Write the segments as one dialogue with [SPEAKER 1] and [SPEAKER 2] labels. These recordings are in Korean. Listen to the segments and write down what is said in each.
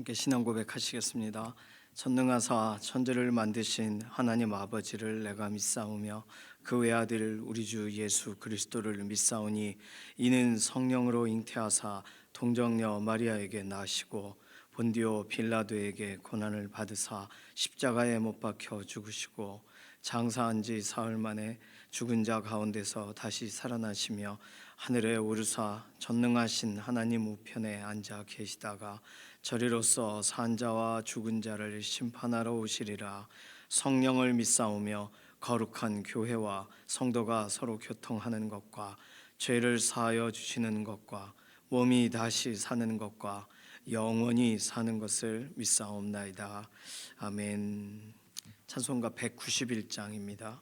[SPEAKER 1] 함께 신앙 고백하시겠습니다. 전능하사 천지를 만드신 하나님 아버지를 내가 믿사오며 그 외아들 우리 주 예수 그리스도를 믿사오니 이는 성령으로 잉태하사 동정녀 마리아에게 나시고 본디오 빌라도에게 고난을 받으사 십자가에 못 박혀 죽으시고 장사한 지 사흘 만에 죽은 자 가운데서 다시 살아나시며 하늘에 오르사 전능하신 하나님 우편에 앉아 계시다가 저리로서 산 자와 죽은 자를 심판하러 오시리라. 성령을 믿사오며 거룩한 교회와 성도가 서로 교통하는 것과 죄를 사하여 주시는 것과 몸이 다시 사는 것과 영원히 사는 것을 믿사옵나이다. 아멘. 찬송가 191장입니다.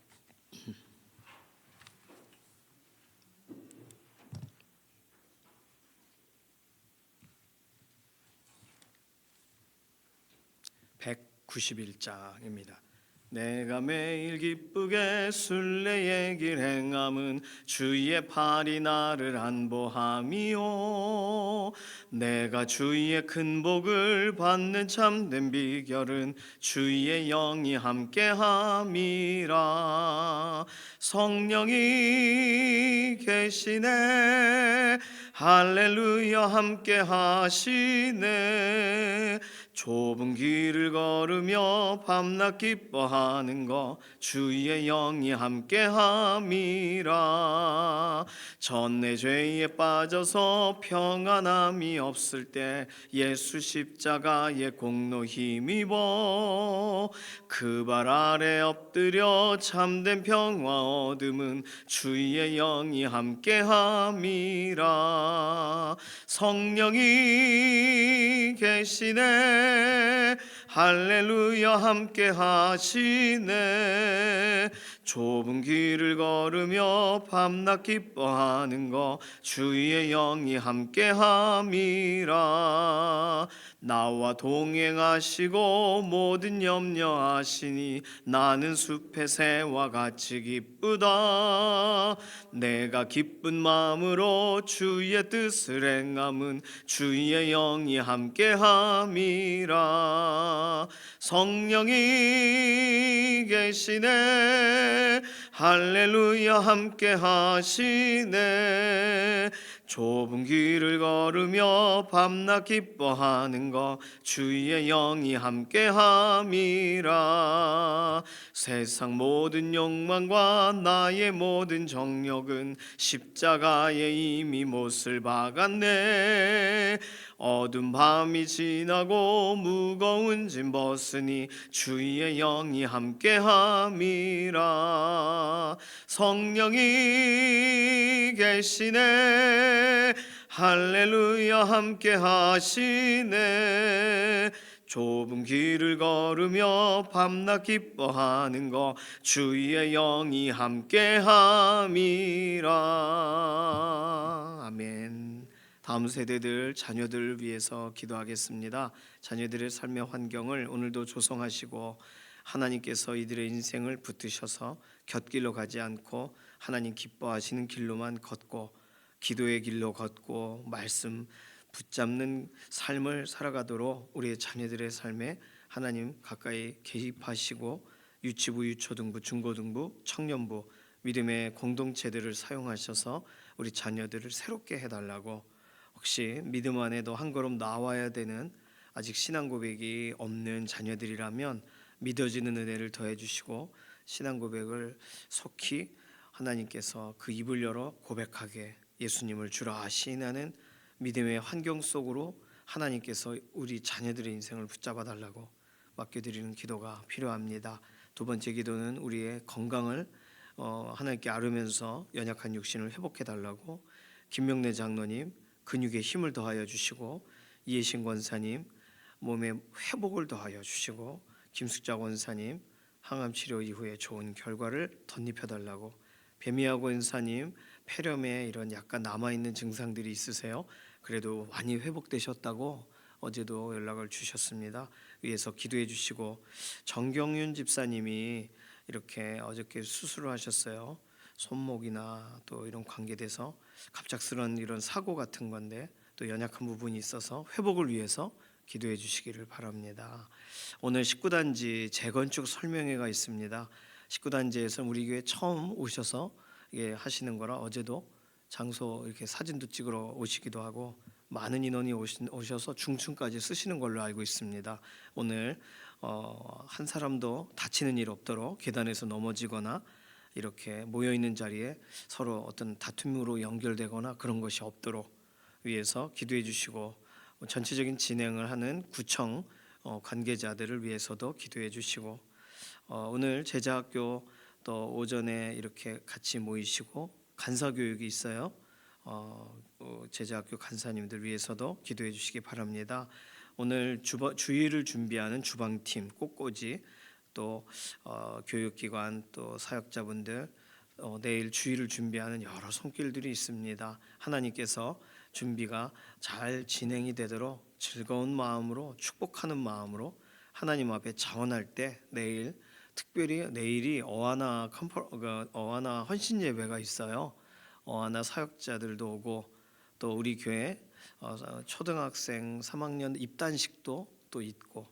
[SPEAKER 1] 191장입니다. 내가 매일 기쁘게 순례의 길 행함은 주의 팔이 나를 안보함이요, 내가 주의 큰 복을 받는 참된 비결은 주의 영이 함께함이라. 성령이 계시네, 할렐루야 함께 하시네. 좁은 길을 걸으며 밤낮 기뻐하는 것 주의 영이 함께함이라. 전 내 죄에 빠져서 평안함이 없을 때 예수 십자가의 공로 힘입어 그 발 아래 엎드려 참된 평화 얻음은 주의 영이 함께함이라. 성령이 계시네, 할렐루야 함께 하시네. 좁은 길을 걸으며 밤낮 기뻐하는 것 주의 영이 함께함이라. 나와 동행하시고 모든 염려하시니 나는 숲의 새와 같이 기쁘다. 내가 기쁜 마음으로 주의 뜻을 행함은 주의 영이 함께함이라. 성령이 계시네, 할렐루야 함께 하시네. 좁은 길을 걸으며 밤낮 기뻐하는 것 주의 영이 함께함이라. 세상 모든 욕망과 나의 모든 정욕은 십자가에 이미 못을 박았네. 어두운 밤이 지나고 무거운 짐 벗으니 주의 영이 함께함이라. 성령이 계시네, 할렐루야 함께 하시네. 좁은 길을 걸으며 밤낮 기뻐하는 것 주의 영이 함께함이라. 아멘. 다음 세대들 자녀들을 위해서 기도하겠습니다. 자녀들의 삶의 환경을 오늘도 조성하시고 하나님께서 이들의 인생을 붙드셔서 곁길로 가지 않고 하나님 기뻐하시는 길로만 걷고 기도의 길로 걷고 말씀 붙잡는 삶을 살아가도록 우리의 자녀들의 삶에 하나님 가까이 개입하시고 유치부, 유초등부, 중고등부, 청년부 믿음의 공동체들을 사용하셔서 우리 자녀들을 새롭게 해달라고, 혹시 믿음 안에도 한 걸음 나와야 되는 아직 신앙 고백이 없는 자녀들이라면 믿어지는 은혜를 더해 주시고 신앙 고백을 속히 하나님께서 그 입을 열어 고백하게 예수님을 주로 아시나는 믿음의 환경 속으로 하나님께서 우리 자녀들의 인생을 붙잡아 달라고 맡겨드리는 기도가 필요합니다. 두 번째 기도는 우리의 건강을 하나님께 아뢰면서 연약한 육신을 회복해 달라고, 김명래 장로님 근육에 힘을 더하여 주시고, 이해신 권사님 몸의 회복을 더하여 주시고, 김숙자 권사님 항암 치료 이후에 좋은 결과를 덧입혀 달라고, 배미아 권사님 폐렴에 이런 약간 남아있는 증상들이 있으세요. 그래도 많이 회복되셨다고 어제도 연락을 주셨습니다. 위에서 기도해 주시고, 정경윤 집사님이 이렇게 어저께 수술을 하셨어요. 손목이나 또 이런 관계돼서 갑작스러운 이런 사고 같은 건데 또 연약한 부분이 있어서 회복을 위해서 기도해 주시기를 바랍니다. 오늘 19단지 재건축 설명회가 있습니다. 19단지에서 우리 교회 처음 오셔서 하시는 거라 어제도 장소 이렇게 사진도 찍으러 오시기도 하고 많은 인원이 오셔서 중층까지 쓰시는 걸로 알고 있습니다. 오늘 한 사람도 다치는 일 없도록 계단에서 넘어지거나 이렇게 모여 있는 자리에 서로 어떤 다툼으로 연결되거나 그런 것이 없도록 위해서 기도해 주시고, 전체적인 진행을 하는 구청 관계자들을 위해서도 기도해 주시고, 오늘 제자학교 또 오전에 이렇게 같이 모이시고 간사 교육이 있어요. 제자학교 간사님들 위해서도 기도해 주시기 바랍니다. 오늘 주일을 준비하는 주방팀 꽃꽂이 또 교육기관 또 사역자분들 내일 주일을 준비하는 여러 손길들이 있습니다. 하나님께서 준비가 잘 진행이 되도록 즐거운 마음으로 축복하는 마음으로 하나님 앞에 자원할 때 내일 특별히 내일이 어하나 헌신 예배가 있어요. 어하나 사역자들도 오고 또 우리 교회 초등학생 3학년 입단식도 또 있고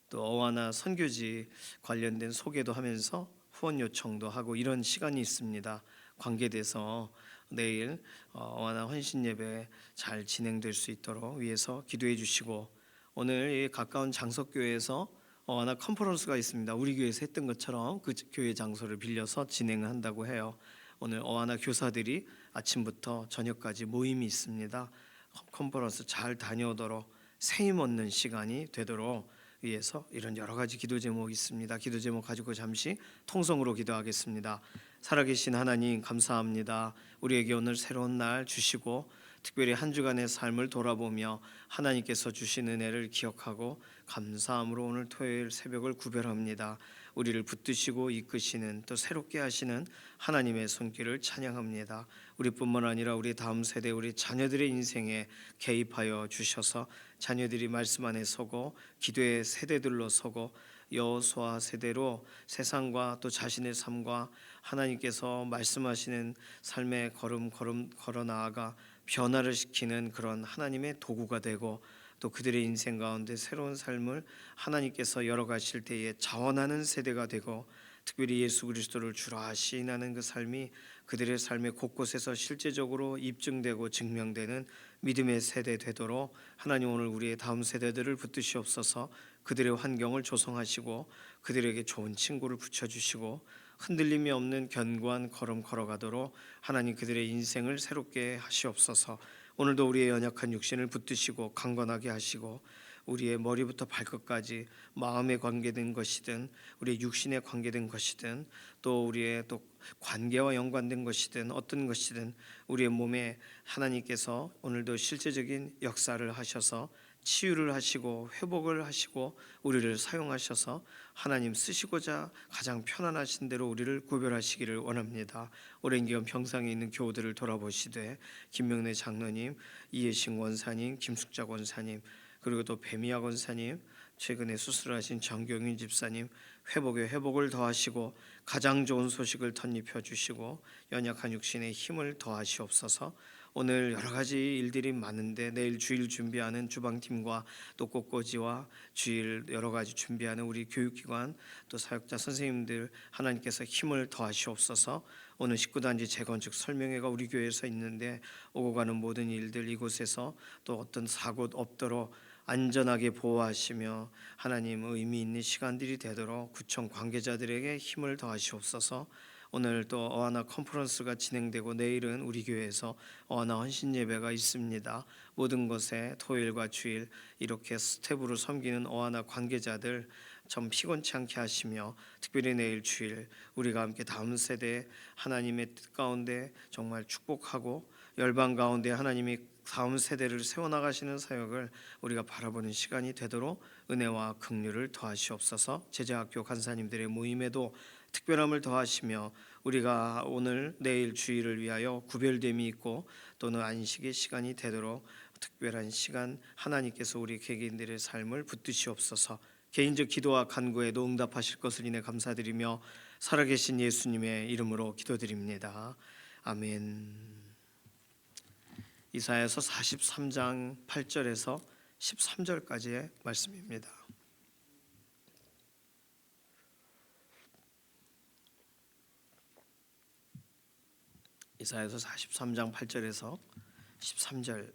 [SPEAKER 1] 또 어하나 선교지 관련된 소개도 하면서 후원 요청도 하고 이런 시간이 있습니다. 관계돼서 내일 어하나 헌신 예배 잘 진행될 수 있도록 위해서 기도해 주시고, 오늘 이 가까운 장석교회에서 어하나 컨퍼런스가 있습니다. 우리 교회에서 했던 것처럼 그 교회 장소를 빌려서 진행을 한다고 해요. 오늘 어하나 교사들이 아침부터 저녁까지 모임이 있습니다. 컨퍼런스 잘 다녀오도록 세임 얻는 시간이 되도록 위해서 이런 여러 가지 기도 제목이 있습니다. 기도 제목 가지고 잠시 통성으로 기도하겠습니다. 살아계신 하나님 감사합니다. 우리에게 오늘 새로운 날 주시고 특별히 한 주간의 삶을 돌아보며 하나님께서 주신 은혜를 기억하고 감사함으로 오늘 토요일 새벽을 구별합니다. 우리를 붙드시고 이끄시는 또 새롭게 하시는 하나님의 손길을 찬양합니다. 우리뿐만 아니라 우리 다음 세대 우리 자녀들의 인생에 개입하여 주셔서 자녀들이 말씀 안에 서고 기도의 세대들로 서고 여호수아 세대로 세상과 또 자신의 삶과 하나님께서 말씀하시는 삶의 걸음 걸어 나아가 변화를 시키는 그런 하나님의 도구가 되고 또 그들의 인생 가운데 새로운 삶을 하나님께서 열어가실 때에 자원하는 세대가 되고 특별히 예수 그리스도를 주로 시인하는 그 삶이 그들의 삶의 곳곳에서 실제적으로 입증되고 증명되는 믿음의 세대 되도록 하나님 오늘 우리의 다음 세대들을 붙드시옵소서. 그들의 환경을 조성하시고 그들에게 좋은 친구를 붙여주시고 흔들림이 없는 견고한 걸음 걸어가도록 하나님 그들의 인생을 새롭게 하시옵소서. 오늘도 우리의 연약한 육신을 붙드시고 강건하게 하시고 우리의 머리부터 발끝까지 마음에 관계된 것이든 우리의 육신에 관계된 것이든 또 우리의 또 관계와 연관된 것이든 어떤 것이든 우리의 몸에 하나님께서 오늘도 실제적인 역사를 하셔서 치유를 하시고 회복을 하시고 우리를 사용하셔서 하나님 쓰시고자 가장 편안하신 대로 우리를 구별하시기를 원합니다. 오랜 기간 병상에 있는 교우들을 돌아보시되 김명래 장로님, 이혜신 원사님, 김숙자 원사님 그리고 또 배미아 권사님, 최근에 수술하신 정경윤 집사님 회복에 회복을 더하시고 가장 좋은 소식을 덧입혀 주시고 연약한 육신에 힘을 더하시옵소서. 오늘 여러 가지 일들이 많은데 내일 주일 준비하는 주방팀과 또 꽃꽂이와 주일 여러 가지 준비하는 우리 교육기관 또 사역자 선생님들 하나님께서 힘을 더하시옵소서. 오늘 19단지 재건축 설명회가 우리 교회에서 있는데 오고 가는 모든 일들 이곳에서 또 어떤 사고 없도록 안전하게 보호하시며 하나님 의미 있는 시간들이 되도록 구청 관계자들에게 힘을 더하시옵소서. 오늘 또 어하나 컨퍼런스가 진행되고 내일은 우리 교회에서 어하나 헌신 예배가 있습니다. 모든 것에 토요일과 주일 이렇게 스텝으로 섬기는 어하나 관계자들 참 피곤치 않게 하시며 특별히 내일 주일 우리가 함께 다음 세대 하나님의 뜻 가운데 정말 축복하고 열방 가운데 하나님이 다음 세대를 세워나가시는 사역을 우리가 바라보는 시간이 되도록 은혜와 긍휼을 더하시옵소서. 제자학교 간사님들의 모임에도 특별함을 더하시며 우리가 오늘 내일 주일을 위하여 구별됨이 있고 또는 안식의 시간이 되도록 특별한 시간 하나님께서 우리 개개인들의 삶을 붙드시옵소서. 개인적 기도와 간구에도 응답하실 것을 인해 감사드리며 살아계신 예수님의 이름으로 기도드립니다. 아멘. 이사야서 43장 8절에서 13절까지의 말씀입니다. 이사야서 43장 8절에서 13절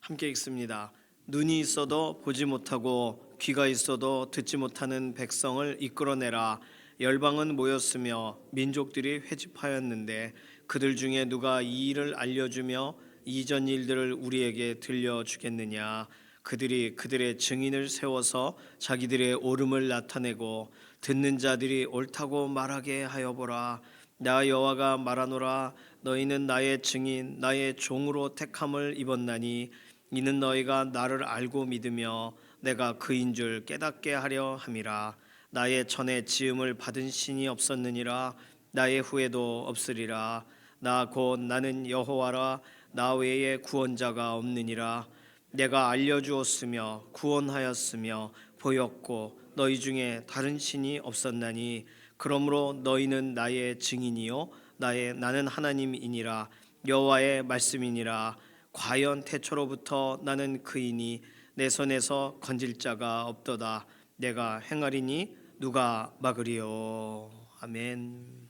[SPEAKER 1] 함께 읽습니다. 눈이 있어도 보지 못하고 귀가 있어도 듣지 못하는 백성을 이끌어내라. 열방은 모였으며 민족들이 회집하였는데 그들 중에 누가 이 일을 알려주며 이전 일들을 우리에게 들려주겠느냐. 그들이 그들의 증인을 세워서 자기들의 옳음을 나타내고 듣는 자들이 옳다고 말하게 하여 보라. 나 여호와가 말하노라. 너희는 나의 증인 나의 종으로 택함을 입었나니 이는 너희가 나를 알고 믿으며 내가 그인 줄 깨닫게 하려 함이라. 나의 전에 지음을 받은 신이 없었느니라. 나의 후에도 없으리라. 나 곧 나는 여호와라. 나 외에 구원자가 없느니라. 내가 알려주었으며 구원하였으며 보였고 너희 중에 다른 신이 없었나니 그러므로 너희는 나의 증인이요 나는 하나님이니라. 여호와의 말씀이니라. 과연 태초로부터 나는 그이니 내 손에서 건질 자가 없도다. 내가 행하리니 누가 막으리요. 아멘.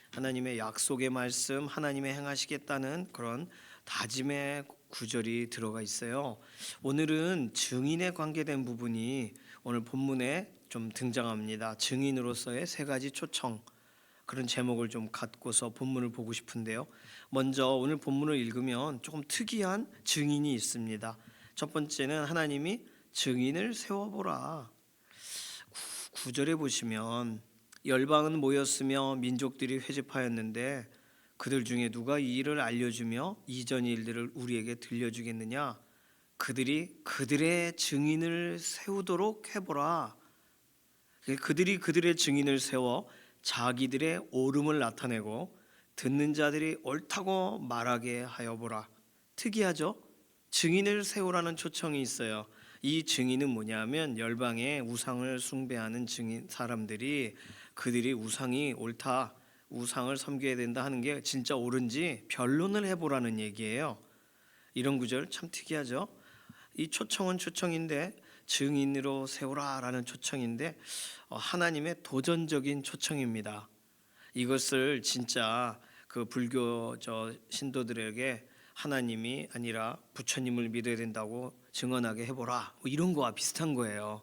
[SPEAKER 1] 하나님의 약속의 말씀, 하나님의 행하시겠다는 그런 다짐의 구절이 들어가 있어요. 오늘은 증인에 관계된 부분이 오늘 본문에 좀 등장합니다. 증인으로서의 세 가지 초청, 그런 제목을 좀 갖고서 본문을 보고 싶은데요. 먼저 오늘 본문을 읽으면 조금 특이한 증인이 있습니다. 첫 번째는 하나님이 증인을 세워보라. 9절에 보시면 열방은 모였으며 민족들이 회집하였는데 그들 중에 누가 이 일을 알려주며 이전 일들을 우리에게 들려주겠느냐. 그들이 그들의 증인을 세우도록 해보라. 그들이 그들의 증인을 세워 자기들의 옳음을 나타내고 듣는 자들이 옳다고 말하게 하여 보라. 특이하죠? 증인을 세우라는 초청이 있어요. 이 증인은 뭐냐면 열방의 우상을 숭배하는 증인 사람들이 그들이 우상이 옳다, 우상을 섬겨야 된다 하는 게 진짜 옳은지 변론을 해보라는 얘기예요. 이런 구절 참 특이하죠? 이 초청은 초청인데 증인으로 세우라라는 초청인데 하나님의 도전적인 초청입니다. 이것을 진짜 그 불교 신도들에게 하나님이 아니라 부처님을 믿어야 된다고 증언하게 해보라, 뭐 이런 거와 비슷한 거예요.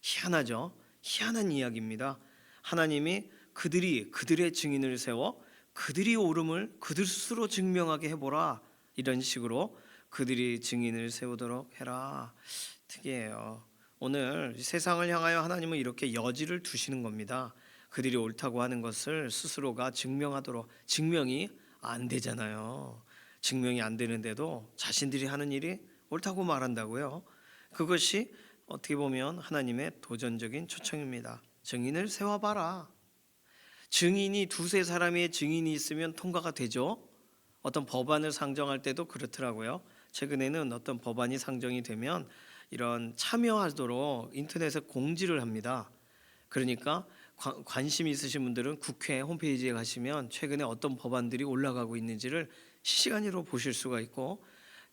[SPEAKER 1] 희한하죠? 희한한 이야기입니다. 하나님이 그들이 그들의 증인을 세워 그들이 옳음을 그들 스스로 증명하게 해보라, 이런 식으로 그들이 증인을 세우도록 해라. 특이해요. 오늘 세상을 향하여 하나님은 이렇게 여지를 두시는 겁니다. 그들이 옳다고 하는 것을 스스로가 증명하도록. 증명이 안 되잖아요. 증명이 안 되는데도 자신들이 하는 일이 옳다고 말한다고요. 그것이 어떻게 보면 하나님의 도전적인 초청입니다. 증인을 세워봐라. 증인이 두세 사람의 증인이 있으면 통과가 되죠. 어떤 법안을 상정할 때도 그렇더라고요. 최근에는 어떤 법안이 상정이 되면 이런 참여하도록 인터넷에 공지를 합니다. 그러니까 관심 있으신 분들은 국회 홈페이지에 가시면 최근에 어떤 법안들이 올라가고 있는지를 실시간으로 보실 수가 있고,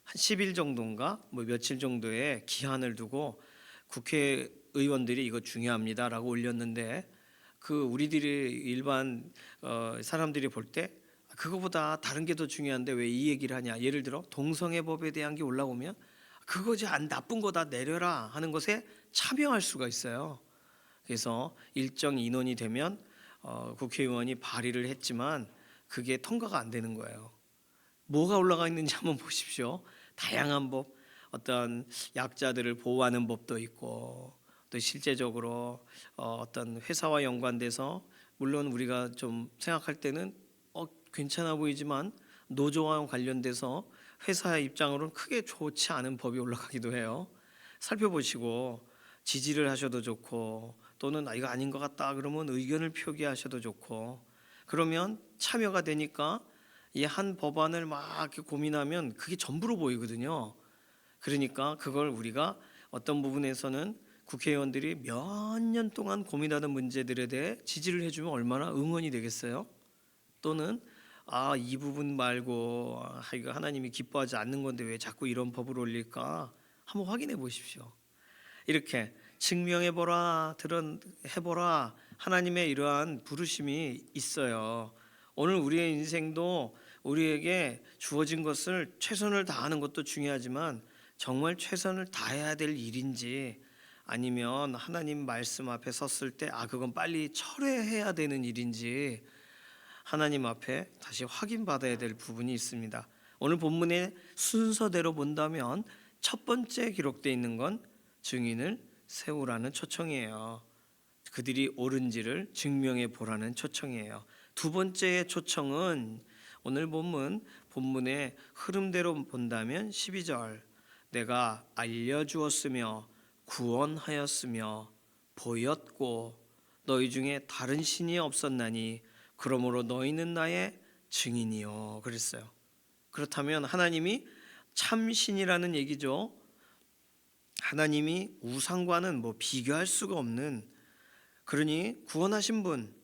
[SPEAKER 1] 한 10일 정도인가 뭐 며칠 정도의 기한을 두고 국회의원들이 이거 중요합니다라고 올렸는데, 그 우리들이 일반 사람들이 볼 때 그거보다 다른 게 더 중요한데 왜 이 얘기를 하냐. 예를 들어 동성애법에 대한 게 올라오면 그거지 안 나쁜 거다 내려라 하는 것에 참여할 수가 있어요. 그래서 일정 인원이 되면 국회의원이 발의를 했지만 그게 통과가 안 되는 거예요. 뭐가 올라가 있는지 한번 보십시오. 다양한 법, 어떤 약자들을 보호하는 법도 있고, 또 실제적으로 어떤 회사와 연관돼서 물론 우리가 좀 생각할 때는 괜찮아 보이지만 노조와 관련돼서 회사의 입장으로는 크게 좋지 않은 법이 올라가기도 해요. 살펴보시고 지지를 하셔도 좋고, 또는 이거 아닌 것 같다 그러면 의견을 표기하셔도 좋고, 그러면 참여가 되니까 이 한 법안을 막 이렇게 고민하면 그게 전부로 보이거든요. 그러니까 그걸 우리가 어떤 부분에서는 국회의원들이 몇 년 동안 고민하는 문제들에 대해 지지를 해주면 얼마나 응원이 되겠어요? 또는 이 부분 말고 이거 하나님이 기뻐하지 않는 건데 왜 자꾸 이런 법을 올릴까? 한번 확인해 보십시오. 이렇게 증명해보라, 드러해보라, 하나님의 이러한 부르심이 있어요. 오늘 우리의 인생도 우리에게 주어진 것을 최선을 다하는 것도 중요하지만 정말 최선을 다해야 될 일인지, 아니면 하나님 말씀 앞에 섰을 때 그건 빨리 철회해야 되는 일인지 하나님 앞에 다시 확인받아야 될 부분이 있습니다. 오늘 본문의 순서대로 본다면 첫 번째 기록되어 있는 건 증인을 세우라는 초청이에요. 그들이 옳은지를 증명해 보라는 초청이에요. 두 번째의 초청은 오늘 본문의 흐름대로 본다면 12절, 내가 알려주었으며 구원하였으며 보였고 너희 중에 다른 신이 없었나니 그러므로 너희는 나의 증인이요 그랬어요. 그렇다면 하나님이 참신이라는 얘기죠. 하나님이 우상과는 비교할 수가 없는, 그러니 구원하신 분,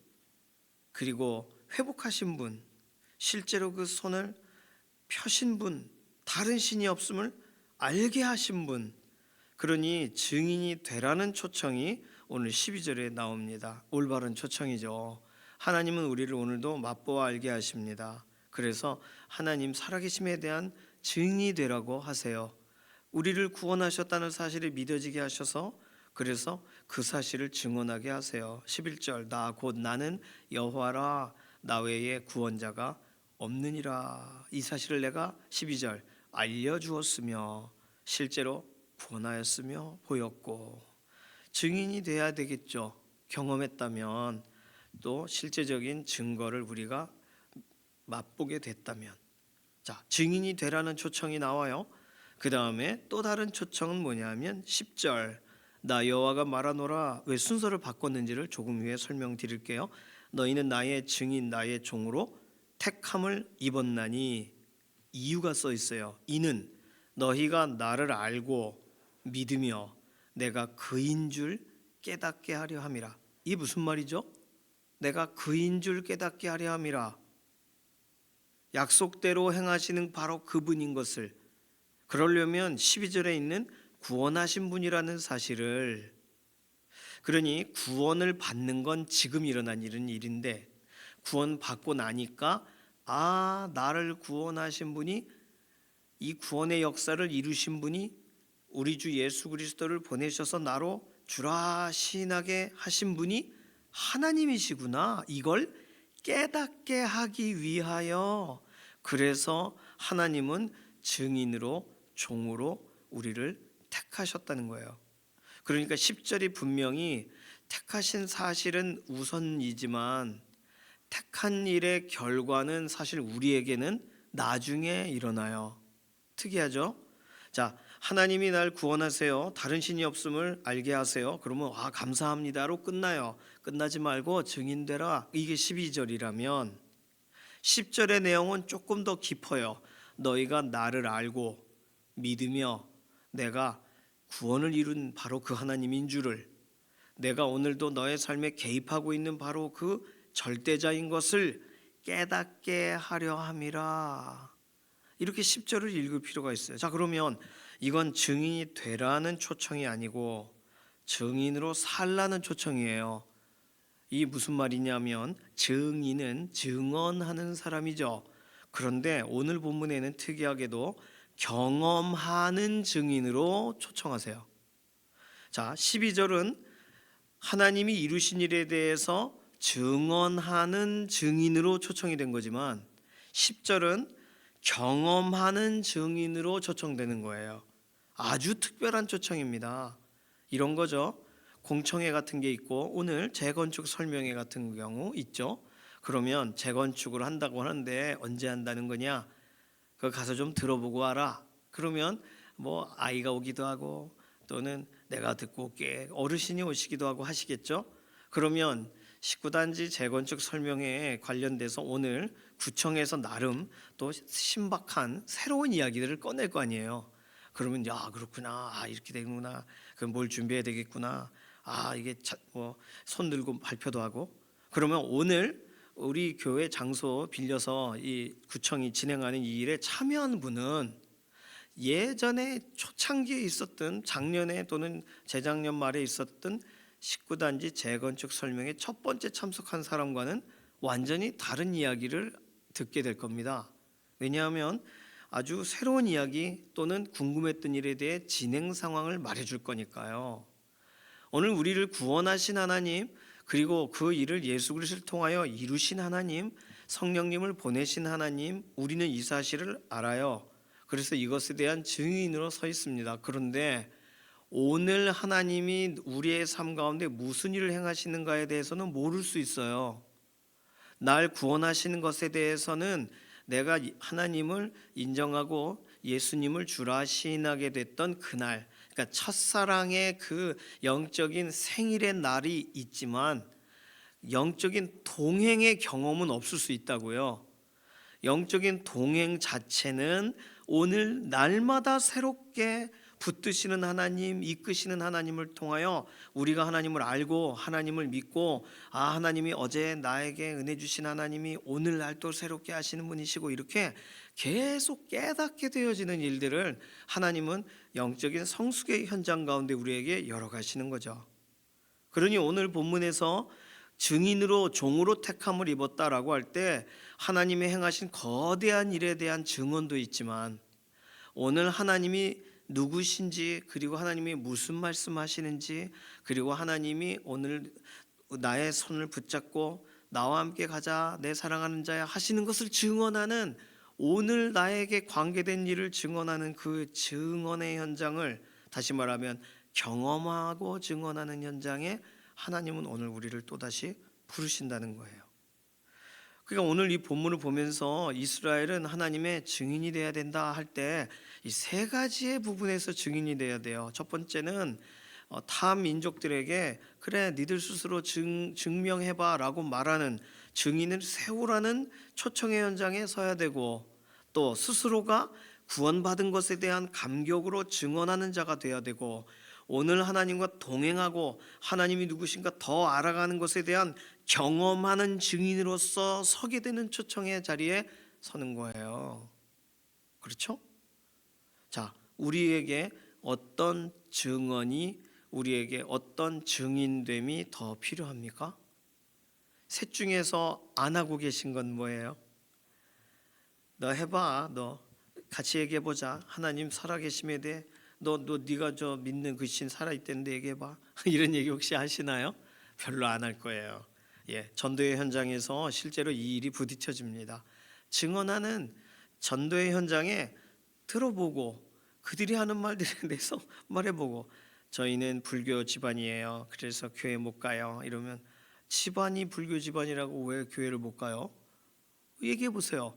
[SPEAKER 1] 그리고 회복하신 분, 실제로 그 손을 펴신 분, 다른 신이 없음을 알게 하신 분, 그러니 증인이 되라는 초청이 오늘 12절에 나옵니다. 올바른 초청이죠. 하나님은 우리를 오늘도 맛보아 알게 하십니다. 그래서 하나님 살아계심에 대한 증인이 되라고 하세요. 우리를 구원하셨다는 사실이 믿어지게 하셔서 그래서 그 사실을 증언하게 하세요. 11절, 나 곧 나는 여호와라, 나 외에 구원자가 없느니라. 이 사실을 내가 12절 알려주었으며 실제로 구원하였으며 보였고, 증인이 돼야 되겠죠. 경험했다면, 또 실제적인 증거를 우리가 맛보게 됐다면. 자, 증인이 되라는 초청이 나와요. 그 다음에 또 다른 초청은 뭐냐면 10절, 나 여호와가 말하노라. 왜 순서를 바꿨는지를 조금 후에 설명드릴게요. 너희는 나의 증인, 나의 종으로 택함을 입었나니, 이유가 써 있어요. 이는 너희가 나를 알고 믿으며 내가 그인 줄 깨닫게 하려 함이라. 이게 무슨 말이죠? 내가 그인 줄 깨닫게 하려 함이라. 약속대로 행하시는 바로 그분인 것을, 그러려면 12절에 있는 구원하신 분이라는 사실을, 그러니 구원을 받는 건 지금 일어난 일인데, 구원 받고 나니까 나를 구원하신 분이, 이 구원의 역사를 이루신 분이 우리 주 예수 그리스도를 보내셔서 나로 주라 시인하게 하신 분이 하나님이시구나, 이걸 깨닫게 하기 위하여, 그래서 하나님은 증인으로, 종으로 우리를 택하셨다는 거예요. 그러니까 10절이 분명히 택하신 사실은 우선이지만 택한 일의 결과는 사실 우리에게는 나중에 일어나요. 특이하죠? 자, 하나님이 날 구원하세요, 다른 신이 없음을 알게 하세요. 그러면 감사합니다로 끝나요. 끝나지 말고 증인되라. 이게 12절이라면 10절의 내용은 조금 더 깊어요. 너희가 나를 알고 믿으며 내가 구원을 이룬 바로 그 하나님인 줄을, 내가 오늘도 너의 삶에 개입하고 있는 바로 그 절대자인 것을 깨닫게 하려 함이라. 이렇게 10절을 읽을 필요가 있어요. 자, 그러면 이건 증인이 되라는 초청이 아니고 증인으로 살라는 초청이에요. 이 무슨 말이냐면 증인은 증언하는 사람이죠. 그런데 오늘 본문에는 특이하게도 경험하는 증인으로 초청하세요. 자, 12절은 하나님이 이루신 일에 대해서 증언하는 증인으로 초청이 된 거지만 10절은 경험하는 증인으로 초청되는 거예요. 아주 특별한 초청입니다. 이런 거죠. 공청회 같은 게 있고 오늘 재건축 설명회 같은 경우 있죠. 그러면 재건축을 한다고 하는데 언제 한다는 거냐? 그 가서 좀 들어보고 와라. 그러면 아이가 오기도 하고 또는 내가 듣고 올게, 어르신이 오시기도 하고 하시겠죠. 그러면 19단지 재건축 설명회에 관련돼서 오늘 구청에서 나름 또 신박한 새로운 이야기들을 꺼낼 거 아니에요. 그러면 그렇구나, 이렇게 되는구나, 그럼 뭘 준비해야 되겠구나, 이게 손 들고 발표도 하고. 그러면 오늘 우리 교회 장소 빌려서 이 구청이 진행하는 이 일에 참여한 분은 예전에 초창기에 있었던 작년에 또는 재작년 말에 있었던 19단지 재건축 설명회 첫 번째 참석한 사람과는 완전히 다른 이야기를 듣게 될 겁니다. 왜냐하면 아주 새로운 이야기 또는 궁금했던 일에 대해 진행 상황을 말해줄 거니까요. 오늘 우리를 구원하신 하나님, 그리고 그 일을 예수 그리스도를 통하여 이루신 하나님, 성령님을 보내신 하나님, 우리는 이 사실을 알아요. 그래서 이것에 대한 증인으로 서 있습니다. 그런데 오늘 하나님이 우리의 삶 가운데 무슨 일을 행하시는가에 대해서는 모를 수 있어요. 날 구원하시는 것에 대해서는 내가 하나님을 인정하고 예수님을 주라 시인하게 됐던 그날, 그러니까 첫사랑의 그 영적인 생일의 날이 있지만 영적인 동행의 경험은 없을 수 있다고요. 영적인 동행 자체는 오늘 날마다 새롭게 붙드시는 하나님, 이끄시는 하나님을 통하여 우리가 하나님을 알고 하나님을 믿고, 하나님이 어제 나에게 은혜 주신 하나님이 오늘 날 또 새롭게 하시는 분이시고, 이렇게 계속 깨닫게 되어지는 일들을 하나님은 영적인 성숙의 현장 가운데 우리에게 열어가시는 거죠. 그러니 오늘 본문에서 증인으로 종으로 택함을 입었다라고 할 때 하나님이 행하신 거대한 일에 대한 증언도 있지만, 오늘 하나님이 누구신지, 그리고 하나님이 무슨 말씀하시는지, 그리고 하나님이 오늘 나의 손을 붙잡고 나와 함께 가자 내 사랑하는 자야 하시는 것을 증언하는, 오늘 나에게 관계된 일을 증언하는 그 증언의 현장을, 다시 말하면 경험하고 증언하는 현장에 하나님은 오늘 우리를 또다시 부르신다는 거예요. 그러니까 오늘 이 본문을 보면서 이스라엘은 하나님의 증인이 돼야 된다 할 때 이 세 가지의 부분에서 증인이 돼야 돼요. 첫 번째는 타 민족들에게 그래 니들 스스로 증명해봐 라고 말하는 증인을 세우라는 초청의 현장에 서야 되고, 또 스스로가 구원받은 것에 대한 감격으로 증언하는 자가 돼야 되고, 오늘 하나님과 동행하고 하나님이 누구신가 더 알아가는 것에 대한 경험하는 증인으로서 서게 되는 초청의 자리에 서는 거예요. 그렇죠? 자, 우리에게 어떤 증언이, 우리에게 어떤 증인됨이 더 필요합니까? 셋 중에서 안 하고 계신 건 뭐예요? 너 해봐. 너 같이 얘기해보자. 하나님 살아계심에 대해 네가 저 믿는 그 신 살아있다는데 얘기해봐. 이런 얘기 혹시 하시나요? 별로 안 할 거예요. 전도의 현장에서 실제로 이 일이 부딪혀집니다. 증언하는 전도의 현장에 들어보고 그들이 하는 말들에 대해서 말해보고, 저희는 불교 집안이에요. 그래서 교회 못 가요. 이러면 집안이 불교 집안이라고 왜 교회를 못 가요? 얘기해 보세요.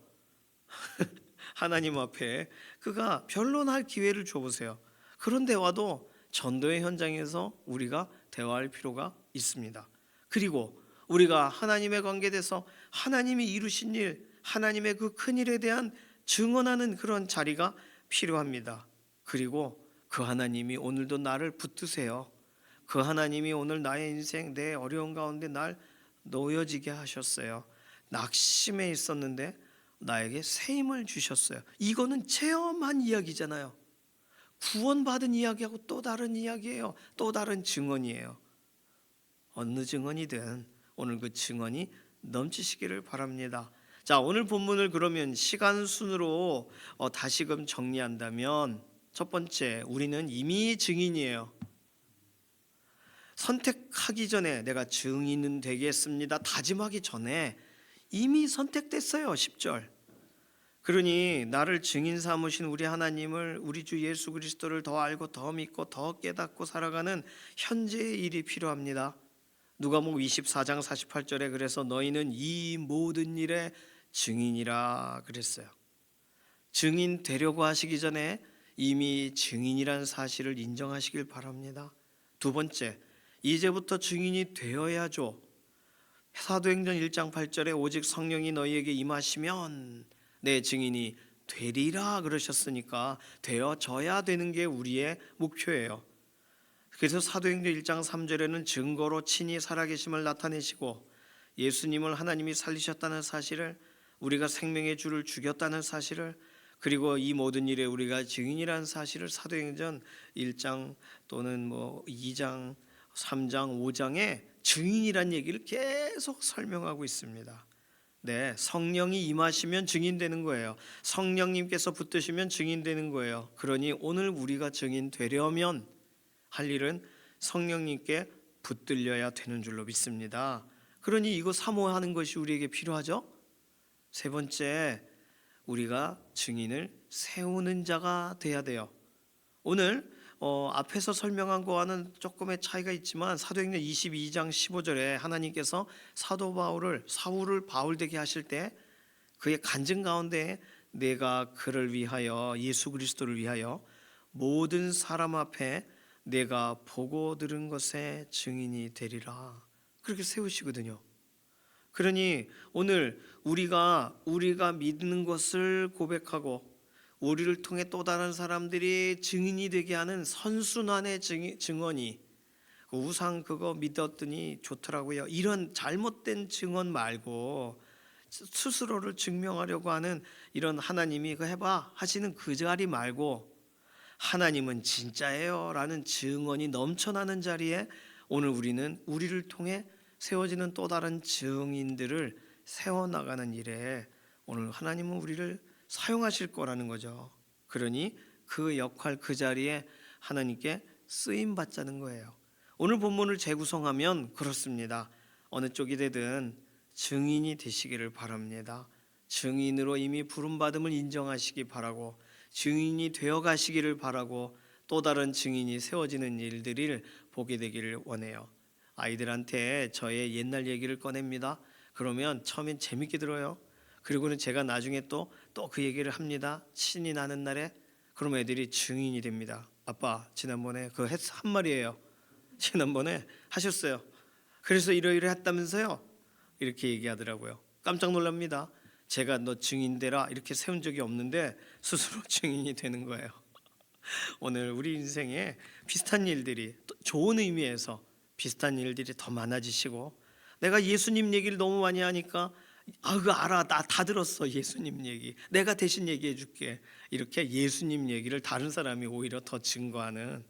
[SPEAKER 1] 하나님 앞에 그가 변론할 기회를 줘보세요. 그런 대화도 전도의 현장에서 우리가 대화할 필요가 있습니다. 그리고 우리가 하나님의 관계돼서 하나님이 이루신 일, 하나님의 그 큰 일에 대한 증언하는 그런 자리가 필요합니다. 그리고 그 하나님이 오늘도 나를 붙드세요. 그 하나님이 오늘 나의 인생, 내 어려운 가운데 날 놓여지게 하셨어요. 낙심해 있었는데 나에게 새 힘을 주셨어요. 이거는 체험한 이야기잖아요. 구원받은 이야기하고 또 다른 이야기예요. 또 다른 증언이에요. 어느 증언이든 오늘 그 증언이 넘치시기를 바랍니다. 자, 오늘 본문을 그러면 시간 순으로 다시금 정리한다면, 첫 번째, 우리는 이미 증인이에요. 선택하기 전에 내가 증인은 되겠습니다 다짐하기 전에 이미 선택됐어요. 10절. 그러니 나를 증인 삼으신 우리 하나님을, 우리 주 예수 그리스도를 더 알고 더 믿고 더 깨닫고 살아가는 현재의 일이 필요합니다. 누가복음 24장 48절에 그래서 너희는 이 모든 일의 증인이라 그랬어요. 증인 되려고 하시기 전에 이미 증인이라는 사실을 인정하시길 바랍니다. 두 번째, 이제부터 증인이 되어야죠. 사도행전 1장 8절에 오직 성령이 너희에게 임하시면 내 증인이 되리라 그러셨으니까 되어져야 되는 게 우리의 목표예요. 그래서 사도행전 1장 3절에는 증거로 친히 살아계심을 나타내시고 예수님을 하나님이 살리셨다는 사실을, 우리가 생명의 주를 죽였다는 사실을, 그리고 이 모든 일에 우리가 증인이라는 사실을 사도행전 1장 또는 2장, 3장, 5장에 증인이란 얘기를 계속 설명하고 있습니다. 네, 성령이 임하시면 증인되는 거예요. 성령님께서 붙드시면 증인되는 거예요. 그러니 오늘 우리가 증인되려면 할 일은 성령님께 붙들려야 되는 줄로 믿습니다. 그러니 이거 사모하는 것이 우리에게 필요하죠. 세 번째, 우리가 증인을 세우는 자가 돼야 돼요. 오늘 앞에서 설명한 거와는 조금의 차이가 있지만 사도행전 22장 15절에 하나님께서 사도 바울을 사울을 바울되게 하실 때 그의 간증 가운데 내가 그를 위하여 예수 그리스도를 위하여 모든 사람 앞에 내가 보고 들은 것에 증인이 되리라 그렇게 세우시거든요. 그러니 오늘 우리가 믿는 것을 고백하고 우리를 통해 또 다른 사람들이 증인이 되게 하는 선순환의 증언이 우상 그거 믿었더니 좋더라고요. 이런 잘못된 증언 말고 스스로를 증명하려고 하는 이런 하나님이 그 해봐 하시는 그 자리 말고 하나님은 진짜예요 라는 증언이 넘쳐나는 자리에 오늘 우리는 우리를 통해 세워지는 또 다른 증인들을 세워나가는 일에 오늘 하나님은 우리를 사용하실 거라는 거죠. 그러니 그 역할 그 자리에 하나님께 쓰임 받자는 거예요. 오늘 본문을 재구성하면 그렇습니다. 어느 쪽이 되든 증인이 되시기를 바랍니다. 증인으로 이미 부름받음을 인정하시기 바라고 증인이 되어 가시기를 바라고 또 다른 증인이 세워지는 일들을 보게 되기를 원해요. 아이들한테 저의 옛날 얘기를 꺼냅니다. 그러면 처음엔 재밌게 들어요. 그리고는 제가 나중에 또 그 얘기를 합니다. 신이 나는 날에 그럼 애들이 증인이 됩니다. 아빠 지난번에 그거 한 말이에요. 지난번에 하셨어요. 그래서 이러이러 했다면서요. 이렇게 얘기하더라고요. 깜짝 놀랍니다. 제가 너 증인 되라 이렇게 세운 적이 없는데 스스로 증인이 되는 거예요. 오늘 우리 인생에 비슷한 일들이 또 좋은 의미에서 비슷한 일들이 더 많아지시고 내가 예수님 얘기를 너무 많이 하니까 그거 알아 나 다 들었어 예수님 얘기 내가 대신 얘기해 줄게 이렇게 예수님 얘기를 다른 사람이 오히려 더 증거하는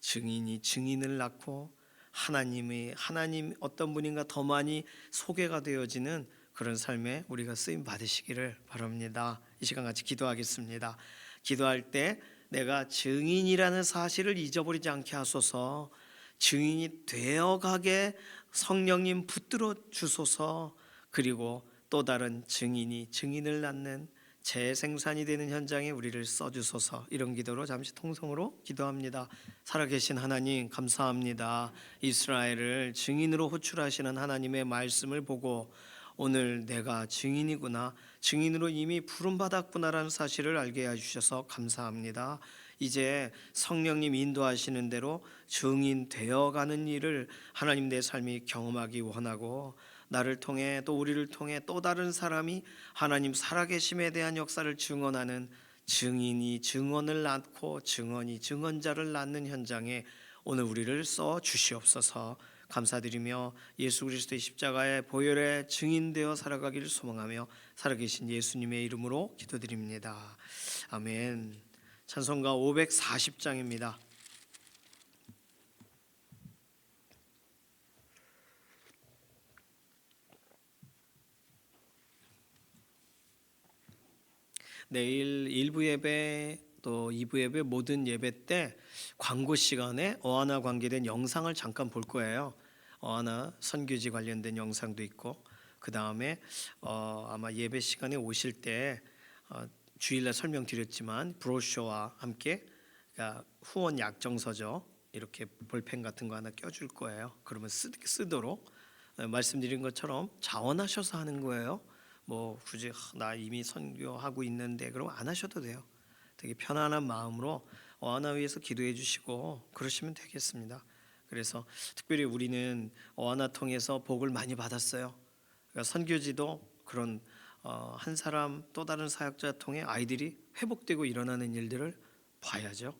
[SPEAKER 1] 증인이 증인을 낳고 하나님 어떤 분인가 더 많이 소개가 되어지는 그런 삶에 우리가 쓰임 받으시기를 바랍니다. 이 시간 같이 기도하겠습니다. 기도할 때 내가 증인이라는 사실을 잊어버리지 않게 하소서. 증인이 되어가게 성령님 붙들어 주소서. 그리고 또 다른 증인을 낳는 재생산이 되는 현장에 우리를 써주소서. 이런 기도로 잠시 통성으로 기도합니다. 살아계신 하나님 감사합니다. 이스라엘을 증인으로 호출하시는 하나님의 말씀을 보고 오늘 내가 증인이구나 증인으로 이미 부름받았구나라는 사실을 알게 해주셔서 감사합니다. 이제 성령님 인도하시는 대로 증인 되어가는 일을 하나님 내 삶이 경험하기 원하고 나를 통해 또 우리를 통해 또 다른 사람이 하나님 살아계심에 대한 역사를 증언하는 증인이 증언을 낳고 증언이 증언자를 낳는 현장에 오늘 우리를 써 주시옵소서. 감사드리며 예수 그리스도의 십자가의 보혈의 증인되어 살아가기를 소망하며 살아계신 예수님의 이름으로 기도드립니다. 아멘. 찬송가 540장입니다. 내일 1부 예배 또 2부 예배 모든 예배 때 광고 시간에 어하나 관계된 영상을 잠깐 볼 거예요. 어하나 선교지 관련된 영상도 있고 그 다음에 아마 예배 시간에 오실 때 주일날 설명드렸지만 브로셔와 함께 그러니까 후원 약정서죠. 이렇게 볼펜 같은 거 하나 껴줄 거예요. 그러면 쓰도록 말씀드린 것처럼 자원하셔서 하는 거예요. 뭐 굳이 나 이미 선교하고 있는데 그럼 안 하셔도 돼요. 되게 편안한 마음으로 어하나 위해서 기도해 주시고 그러시면 되겠습니다. 그래서 특별히 우리는 어하나 통해서 복을 많이 받았어요. 그러니까 선교지도 그런 한 사람 또 다른 사역자 통해 아이들이 회복되고 일어나는 일들을 봐야죠.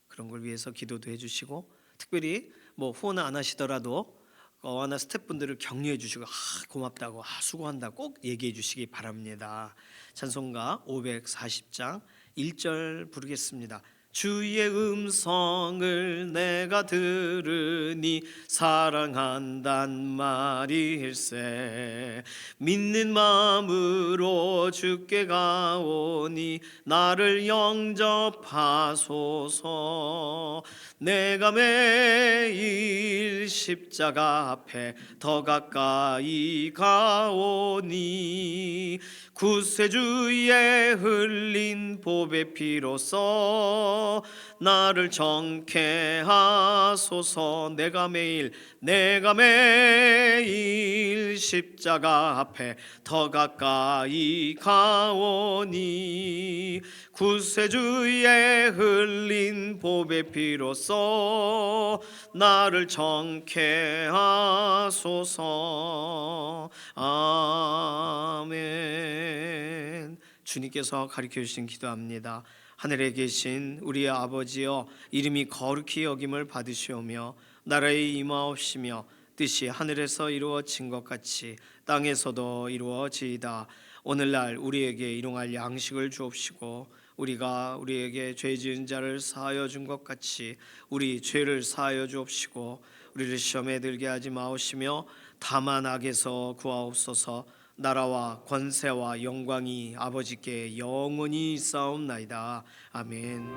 [SPEAKER 1] 그런 걸 위해서 기도도 해주시고 특별히 뭐 후원을 안 하시더라도 어하나 스태프분들을 격려해 주시고 고맙다고 수고한다 꼭 얘기해 주시기 바랍니다. 찬송가 540장 1절 부르겠습니다. 주의 음성을 내가 들으니 사랑한단 말일세. 믿는 마음으로 주께 가오니 나를 영접하소서. 내가 매일 십자가 앞에 더 가까이 가오니 구세주의 흘린 보배 피로써 나를 정케 하소서. 내가 매일 십자가 앞에 더 가까이 가오니 구세주의 흘린 보배 피로써 나를 정케 하소서. 아멘. 주님께서 가르쳐 주신 기도합니다. 하늘에 계신 우리의 아버지여, 이름이 거룩히 여김을 받으시오며 나라의 임하옵시며 뜻이 하늘에서 이루어진 것 같이 땅에서도 이루어지이다. 오늘날 우리에게 일용할 양식을 주옵시고 우리가 우리에게 죄 지은 자를 사하여 준 것 같이 우리 죄를 사하여 주옵시고 우리를 시험에 들게 하지 마옵시며 다만 악에서 구하옵소서. 나라와 권세와 영광이 아버지께 영원히 있사옵나이다. 아멘.